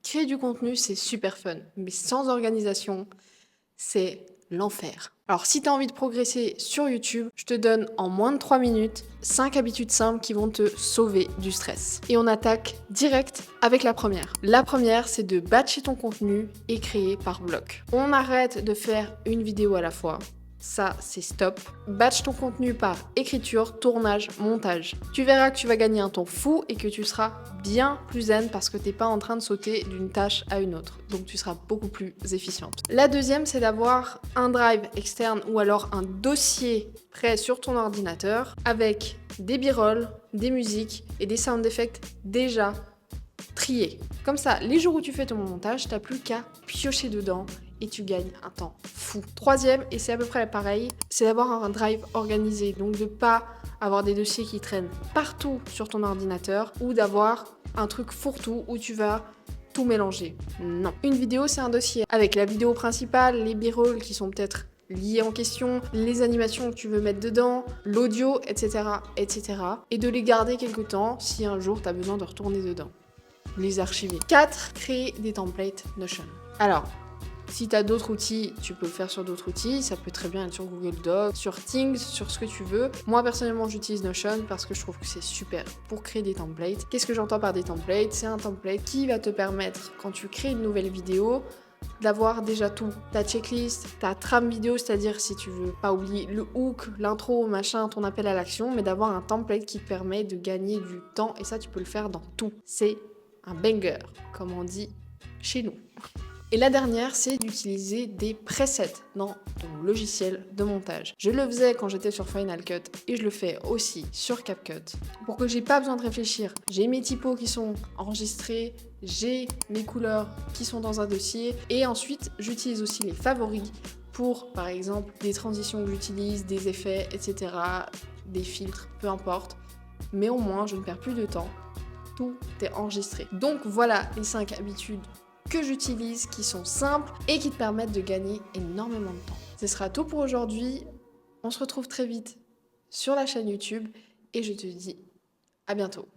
Créer du contenu, c'est super fun, mais sans organisation, c'est l'enfer. Alors si tu as envie de progresser sur YouTube, je te donne en moins de 3 minutes 5 habitudes simples qui vont te sauver du stress. Et on attaque direct avec la première. La première, c'est de batcher ton contenu et créer par bloc. On arrête de faire une vidéo à la fois. Ça, c'est stop. Batch ton contenu par écriture, tournage, montage. Tu verras que tu vas gagner un temps fou et que tu seras bien plus zen parce que t'es pas en train de sauter d'une tâche à une autre. Donc tu seras beaucoup plus efficiente. La deuxième, c'est d'avoir un drive externe ou alors un dossier prêt sur ton ordinateur avec des b-rolls, des musiques et des sound effects déjà triés. Comme ça, les jours où tu fais ton montage, t'as plus qu'à piocher dedans et tu gagnes un temps fou. Troisième, et c'est à peu près pareil, c'est d'avoir un drive organisé. Donc de pas avoir des dossiers qui traînent partout sur ton ordinateur ou d'avoir un truc fourre-tout où tu vas tout mélanger. Non. Une vidéo, c'est un dossier avec la vidéo principale, les b-rolls qui sont peut-être liés en question, les animations que tu veux mettre dedans, l'audio, etc., etc. Et de les garder quelque temps si un jour tu as besoin de retourner dedans. Les archiver. 4. Créer des templates Notion. Alors, si tu as d'autres outils, tu peux le faire sur d'autres outils. Ça peut très bien être sur Google Docs, sur Things, sur ce que tu veux. Moi, personnellement, j'utilise Notion parce que je trouve que c'est super pour créer des templates. Qu'est-ce que j'entends par des templates? C'est un template qui va te permettre, quand tu crées une nouvelle vidéo, d'avoir déjà tout. Ta checklist, ta trame vidéo, c'est-à-dire si tu veux pas oublier le hook, l'intro, machin, ton appel à l'action, mais d'avoir un template qui te permet de gagner du temps. Et ça, tu peux le faire dans tout. C'est un banger, comme on dit chez nous. Et la dernière, c'est d'utiliser des presets dans ton logiciel de montage. Je le faisais quand j'étais sur Final Cut et je le fais aussi sur CapCut pour que j'ai pas besoin de réfléchir. J'ai mes typos qui sont enregistrés, j'ai mes couleurs qui sont dans un dossier et ensuite j'utilise aussi les favoris pour, par exemple, des transitions que j'utilise, des effets, etc., des filtres, peu importe. Mais au moins, je ne perds plus de temps. Tout est enregistré. Donc voilà les 5 habitudes que j'utilise, qui sont simples et qui te permettent de gagner énormément de temps. Ce sera tout pour aujourd'hui. On se retrouve très vite sur la chaîne YouTube et je te dis à bientôt.